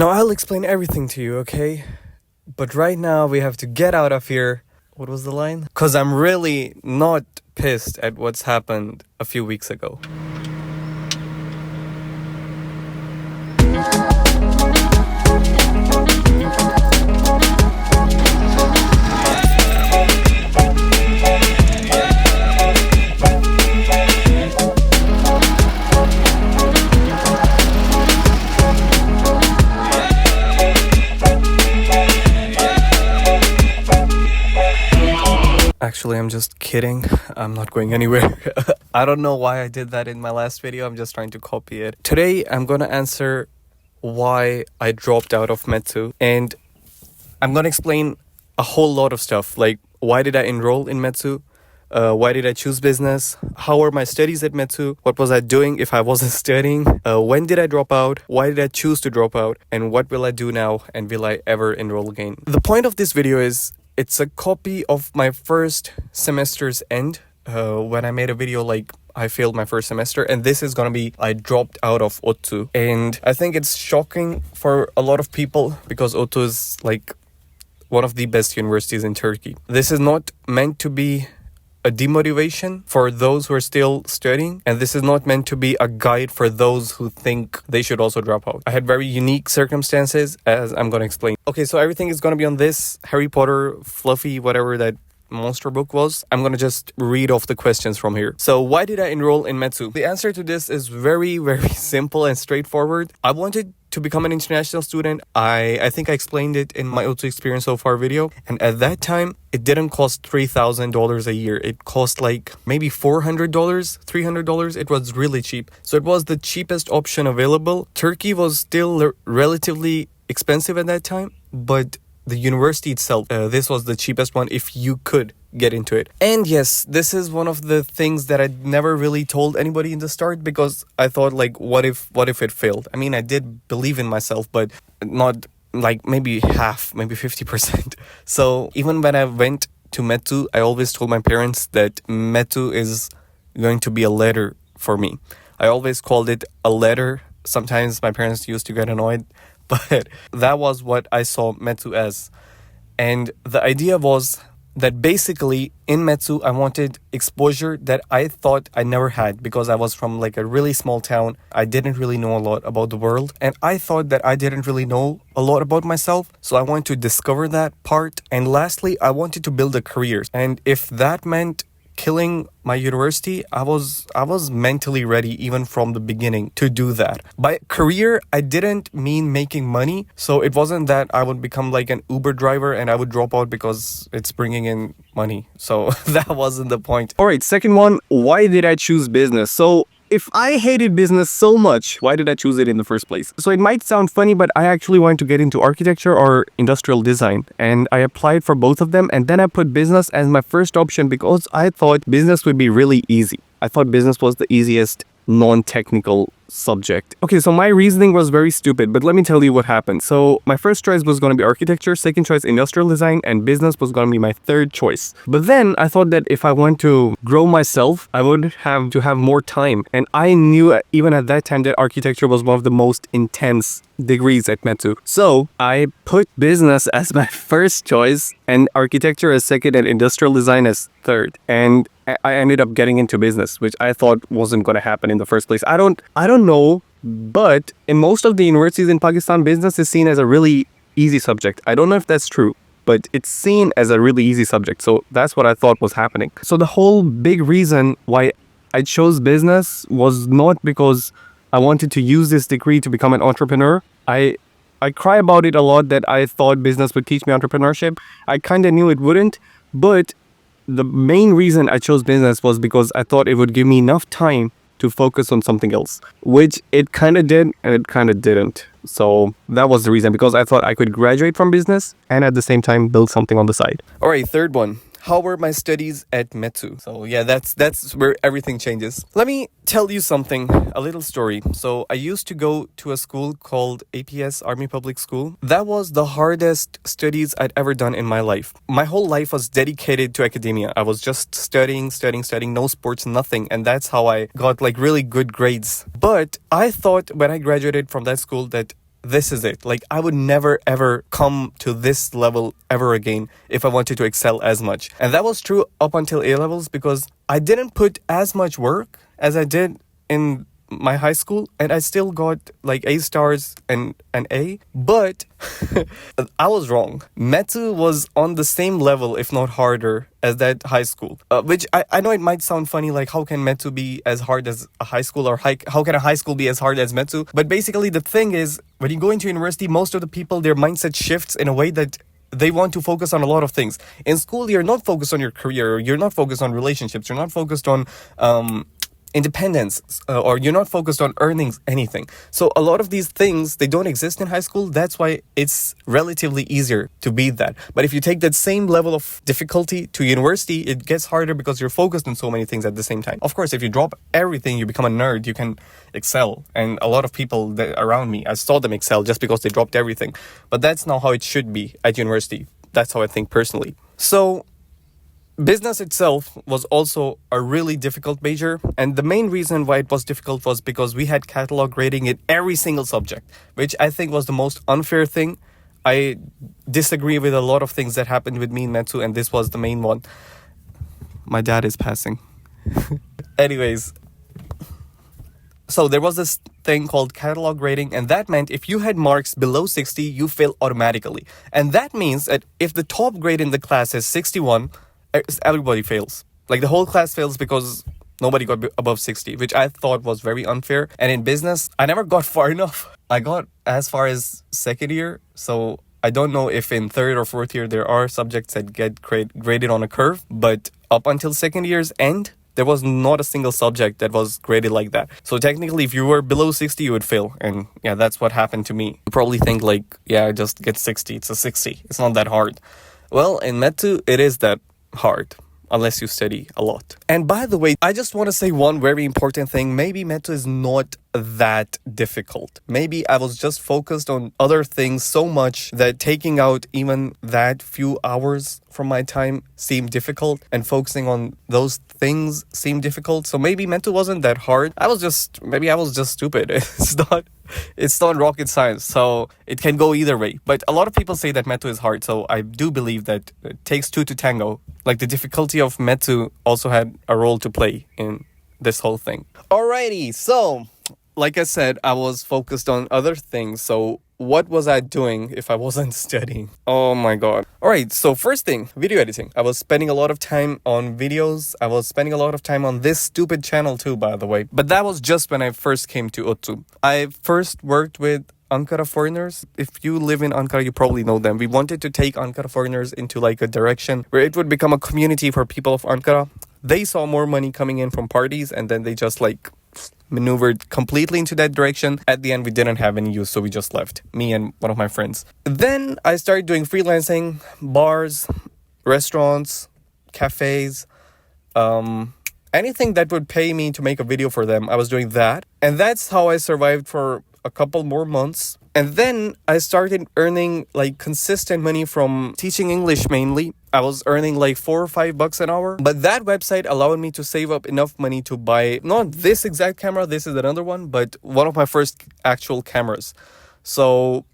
Now I'll explain everything to you, okay? But right now we have to get out of here. What was the line? Because I'm really not pissed at what's happened a few weeks ago. Actually, I'm just kidding. I'm not going anywhere. I don't know why I did that in my last video. I'm just trying to copy it. Today, I'm gonna answer why I dropped out of METU. And I'm gonna explain a whole lot of stuff. Like, why did I enroll in METU? Why did I choose business? How were my studies at METU? What was I doing if I wasn't studying? When did I drop out? Why did I choose to drop out? And what will I do now? And will I ever enroll again? The point of this video is, it's a copy of my first semester's end, when I made a video like I failed my first semester, and this is gonna be I dropped out of odtü. And I think it's shocking for a lot of people because odtü is like one of the best universities in Turkey. This is not meant to be a demotivation for those who are still studying, and this is not meant to be a guide for those who think they should also drop out. I had very unique circumstances, as I'm gonna explain. Okay, so everything is gonna be on this Harry Potter fluffy whatever that monster book was. I'm gonna just read off the questions from here. So why did I enroll in METU? The answer to this is very, very simple and straightforward. I wanted to become an international student. I think I explained it in my odtü experience so far video. And at that time, it didn't cost $3,000 a year. It cost like maybe $400, $300. It was really cheap. So it was the cheapest option available. Turkey was still relatively expensive at that time, but the university itself, this was the cheapest one if you could get into it. And yes, this is one of the things that I never really told anybody in the start because I thought like, what if it failed? I mean, I did believe in myself, but not like maybe half, maybe 50%. So even when I went to METU, I always told my parents that METU is going to be a letter for me. I always called it a letter. Sometimes my parents used to get annoyed, but that was what I saw METU as. And the idea was that basically in METU, I wanted exposure that I thought I never had because I was from like a really small town. I didn't really know a lot about the world. And I thought that I didn't really know a lot about myself. So I wanted to discover that part. And lastly, I wanted to build a career. And if that meant killing my university, I was mentally ready even from the beginning to do that. By career, I didn't mean making money. So it wasn't that I would become like an Uber driver and I would drop out because it's bringing in money. So that wasn't the point. All right, second one, why did I choose business? So if I hated business so much, why did I choose it in the first place? So it might sound funny, but I actually wanted to get into architecture or industrial design. And I applied for both of them. And then I put business as my first option because I thought business would be really easy. I thought business was the easiest non-technical subject. Okay, so my reasoning was very stupid, but let me tell you what happened. So my first choice was going to be architecture, second choice industrial design, and business was going to be my third choice. But then I thought that if I want to grow myself, I would have to have more time. And I knew even at that time that architecture was one of the most intense degrees at METU. So I put business as my first choice and architecture as second and industrial design as third. And I ended up getting into business, which I thought wasn't going to happen in the first place. I don't know, but in most of the universities in Pakistan, business is seen as a really easy subject. I don't know if that's true, but it's seen as a really easy subject. So that's what I thought was happening. So the whole big reason why I chose business was not because I wanted to use this degree to become an entrepreneur. I cry about it a lot that I thought business would teach me entrepreneurship. I kind of knew it wouldn't, but the main reason I chose business was because I thought it would give me enough time to focus on something else, which it kind of did and it kind of didn't. So that was the reason, because I thought I could graduate from business and at the same time build something on the side. All right, third one. How were my studies at METU? So yeah, that's where everything changes. Let me tell you something, a little story. So I used to go to a school called APS, Army Public School. That was the hardest studies I'd ever done in my life. My whole life was dedicated to academia. I was just studying, no sports, nothing. And that's how I got like really good grades. But I thought when I graduated from that school that this is it. Like, I would never ever come to this level ever again if I wanted to excel as much. And that was true up until A levels, because I didn't put as much work as I did in my high school, and I still got like A stars and an A. But I was wrong. METU was on the same level, if not harder, as that high school. Which I know it might sound funny, like how can METU be as hard as a high school, or how can a high school be as hard as METU? But basically the thing is, when you go into university, most of the people, their mindset shifts in a way that they want to focus on a lot of things. In school, you're not focused on your career, you're not focused on relationships, you're not focused on independence, or you're not focused on earning anything. So a lot of these things, they don't exist in high school. That's why it's relatively easier to beat that. But if you take that same level of difficulty to university, it gets harder because you're focused on so many things at the same time. Of course, if you drop everything, you become a nerd, you can excel. And a lot of people that around me, I saw them excel just because they dropped everything. But that's not how it should be at university. That's how I think personally. So business itself was also a really difficult major, and the main reason why it was difficult was because we had catalog grading in every single subject, which I think was the most unfair thing. I disagree with a lot of things that happened with me in METU, and this was the main one. My dad is passing. Anyways, so there was this thing called catalog grading, and that meant if you had marks below 60, you fail automatically. And that means that if the top grade in the class is 61, everybody fails. Like, the whole class fails because nobody got above 60, which I thought was very unfair. And in business, I never got far enough. I got as far as second year, so I don't know if in third or fourth year there are subjects that get graded on a curve, but up until second year's end, there was not a single subject that was graded like that. So technically, if you were below 60, you would fail. And yeah, that's what happened to me. You probably think like, yeah, just get 60. It's a 60. It's not that hard. Well, in METU, it is that hard, unless you study a lot. And by the way, I just want to say one very important thing. Maybe METU is not that difficult. Maybe I was just focused on other things so much that taking out even that few hours from my time seemed difficult, and focusing on those things seemed difficult. So maybe METU wasn't that hard. Maybe I was just stupid. It's not rocket science, so it can go either way. But a lot of people say that METU is hard, so I do believe that it takes two to tango. Like, the difficulty of METU also had a role to play in this whole thing. Alrighty, so like I said, I was focused on other things. So what was I doing if I wasn't studying? Oh my god. Alright, so first thing, video editing. I was spending a lot of time on videos. I was spending a lot of time on this stupid channel too, by the way. But that was just when I first came to odtü. I first worked with Ankara foreigners. If you live in Ankara, you probably know them. We wanted to take Ankara foreigners into like a direction where it would become a community for people of Ankara. They saw more money coming in from parties, and then they just like maneuvered completely into that direction. At the end, we didn't have any use, so we just left, me and one of my friends. Then I started doing freelancing, bars, restaurants, cafes, anything that would pay me to make a video for them. I was doing that, and that's how I survived for a couple more months. And then I started earning like consistent money from teaching English mainly. I was earning like $4 or $5 an hour. But that website allowed me to save up enough money to buy not this exact camera, this is another one, but one of my first actual cameras. So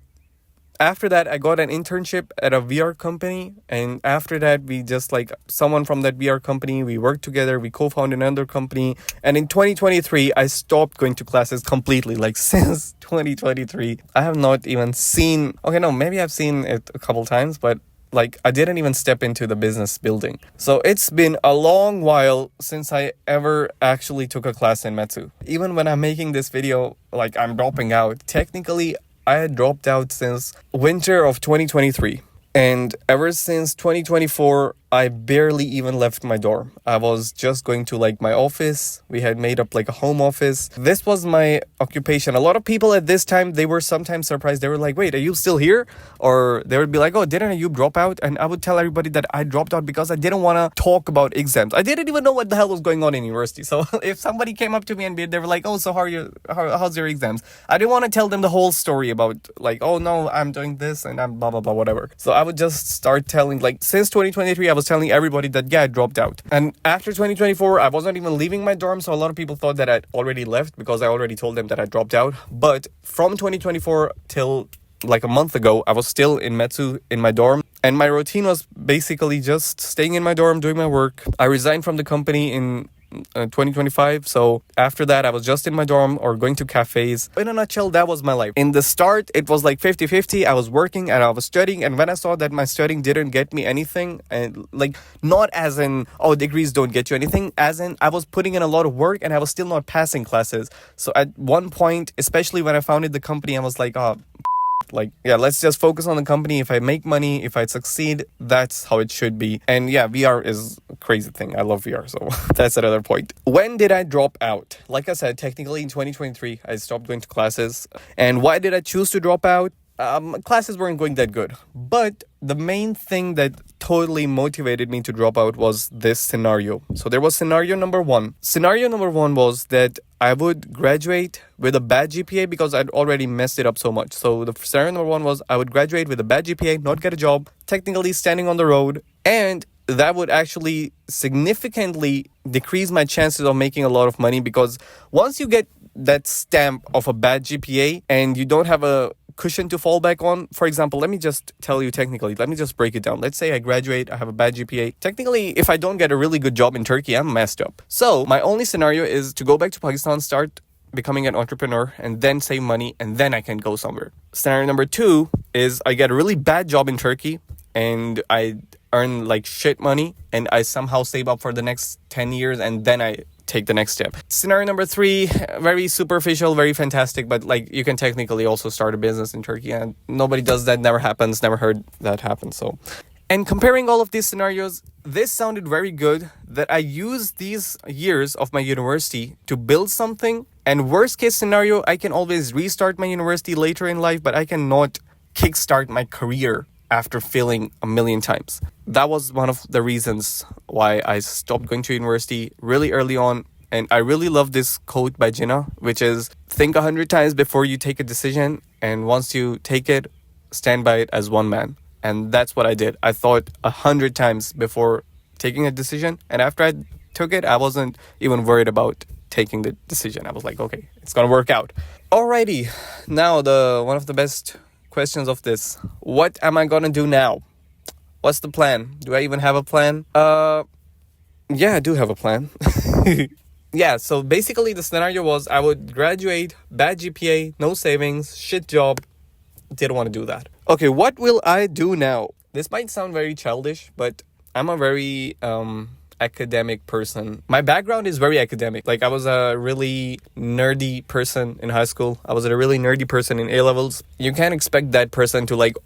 after that, I got an internship at a VR company. And after that, we just like someone from that VR company, we worked together, we co-founded another company. And in 2023, I stopped going to classes completely. Like, since 2023, I have not even seen, maybe I've seen it a couple times, but like, I didn't even step into the business building. So it's been a long while since I ever actually took a class in METU. Even when I'm making this video, like, I'm dropping out. Technically, I had dropped out since winter of 2023. And ever since 2024, I barely even left my dorm. I was just going to like my office. We had made up like a home office. This was my occupation. A lot of people at this time, they were sometimes surprised. They were like, wait, are you still here? Or they would be like, oh, didn't you drop out? And I would tell everybody that I dropped out because I didn't want to talk about exams. I didn't even know what the hell was going on in university. So if somebody came up to me and they were like, oh, so how's your exams? I didn't want to tell them the whole story about like, oh no, I'm doing this and I'm blah, blah, blah, whatever. So I would just start telling, like, since 2023, I was was telling everybody that, yeah, I dropped out. And after 2024, I wasn't even leaving my dorm, so a lot of people thought that I'd already left because I already told them that I dropped out. But from 2024 till like a month ago, I was still in METU in my dorm. And my routine was basically just staying in my dorm, doing my work. I resigned from the company in 2025. So after that, I was just in my dorm or going to cafes. In a nutshell, that was my life. In the start, it was like 50-50. I was working and I was studying. And when I saw that my studying didn't get me anything, and like not as in, oh, degrees don't get you anything, as in I was putting in a lot of work and I was still not passing classes. So at one point, especially when I founded the company, I was like, oh, like, yeah, let's just focus on the company. If I make money, if I succeed, that's how it should be. And yeah, VR is a crazy thing. I love VR, so that's another point. When did I drop out? Like I said, technically in 2023, I stopped going to classes. And why did I choose to drop out? Classes weren't going that good. But the main thing that totally motivated me to drop out was this scenario. So there was scenario number one. Scenario number one was that I would graduate with a bad GPA because I'd already messed it up so much. So the scenario number one was I would graduate with a bad GPA, not get a job, technically standing on the road, and that would actually significantly decrease my chances of making a lot of money, because once you get that stamp of a bad GPA and you don't have a cushion to fall back on. For example, let me just tell you technically, let me just break it down. Let's say I graduate, I have a bad GPA. Technically, if I don't get a really good job in Turkey, I'm messed up. So my only scenario is to go back to Pakistan, start becoming an entrepreneur, and then save money, and then I can go somewhere. Scenario number two is I get a really bad job in Turkey and I earn like shit money and I somehow save up for the next 10 years and then I take the next step. Scenario number three, very superficial, very fantastic, but like you can technically also start a business in Turkey, and nobody does that, never happens, never heard that happen. So, and comparing all of these scenarios, this sounded very good, that I used these years of my university to build something, and worst case scenario, I can always restart my university later in life, but I cannot kickstart my career after failing a million times. That was one of the reasons why I stopped going to university really early on. And I really love this quote by Jinnah, which is, think 100 times before you take a decision. And once you take it, stand by it as one man. And that's what I did. I thought 100 times before taking a decision. And after I took it, I wasn't even worried about taking the decision. I was like, okay, it's gonna work out. Alrighty, now one of the best questions of this. What am I gonna do now? What's the plan? Do I even have a plan? Yeah, I do have a plan. Yeah, so basically the scenario was I would graduate, bad GPA, no savings, shit job. Didn't want to do that. Okay, what will I do now? This might sound very childish, but I'm a very academic person. My background is very academic. Like, I was a really nerdy person in high school. I was a really nerdy person in A-levels. You can't expect that person to like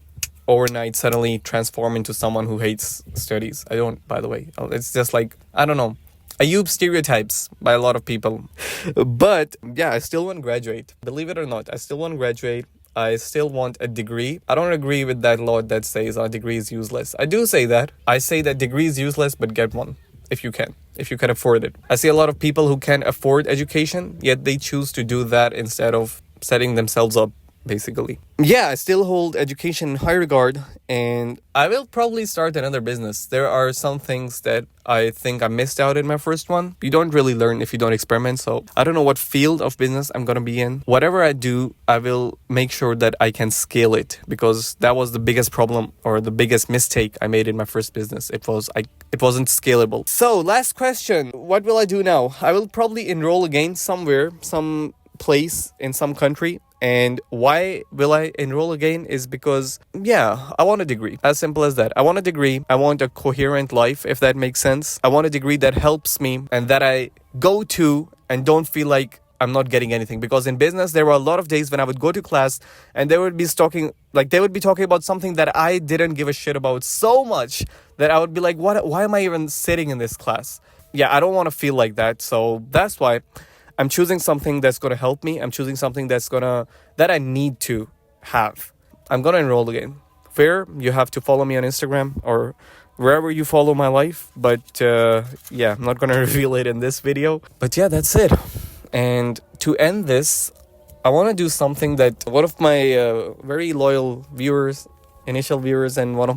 overnight suddenly transform into someone who hates studies. I don't, by the way. It's just like, I don't know. I use stereotypes by a lot of people. But yeah, I still want to graduate. Believe it or not, I still want to graduate. I still want a degree. I don't agree with that law that says a degree is useless. I do say that. I say that degree is useless, but get one. If you can afford it. I see a lot of people who can't afford education, yet they choose to do that instead of setting themselves up, basically. Yeah, I still hold education in high regard, and I will probably start another business. There are some things that I think I missed out in my first one. You don't really learn if you don't experiment, so I don't know what field of business I'm gonna be in. Whatever I do, I will make sure that I can scale it, because that was the biggest problem or the biggest mistake I made in my first business. It wasn't scalable. So, last question. What will I do now? I will probably enroll again somewhere, some place in some country. And why will I enroll again is because, yeah, I want a degree. As simple as that. I want a degree. I want a coherent life, if that makes sense. I want a degree that helps me and that I go to and don't feel like I'm not getting anything. Because in business, there were a lot of days when I would go to class and they would be talking about something that I didn't give a shit about so much that I would be like, why am I even sitting in this class? Yeah, I don't want to feel like that. So that's why I'm choosing something that's going to help me. I'm choosing something that I need to have. I'm going to enroll again. Fair, you have to follow me on Instagram or wherever you follow my life. But yeah, I'm not going to reveal it in this video. But yeah, that's it. And to end this, I want to do something that one of my very loyal viewers, initial viewers, and one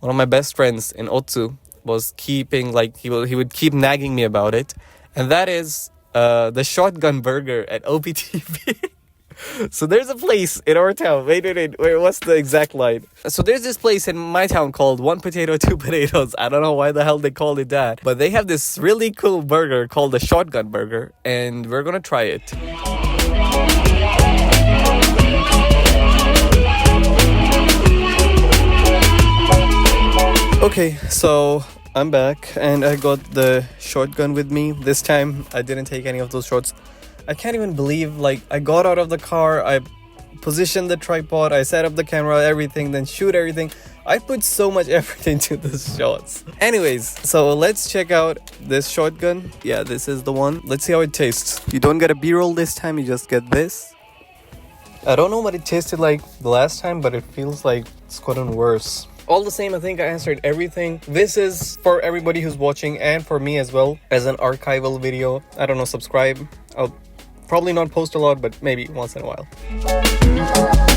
one of my best friends in odtü was keeping like he would keep nagging me about it, and that is the shotgun burger at OPTV. So there's a place in our town. Wait, what's the exact line? So there's this place in my town called One Potato, Two Potatoes. I don't know why the hell they called it that, but they have this really cool burger called the shotgun burger, and we're gonna try it. Okay, so I'm back and I got the shotgun with me. This time I didn't take any of those shots. I can't even believe, like, I got out of the car, I positioned the tripod, I set up the camera, everything, then shoot everything. I put so much effort into these shots. Anyways, so let's check out this shotgun. Yeah, this is the one. Let's see how it tastes. You don't get a B-roll this time, you just get this. I don't know what it tasted like the last time, but it feels like it's gotten worse. All the same, I think I answered everything. This is for everybody who's watching and for me as well as an archival video. I don't know, subscribe. I'll probably not post a lot, but maybe once in a while.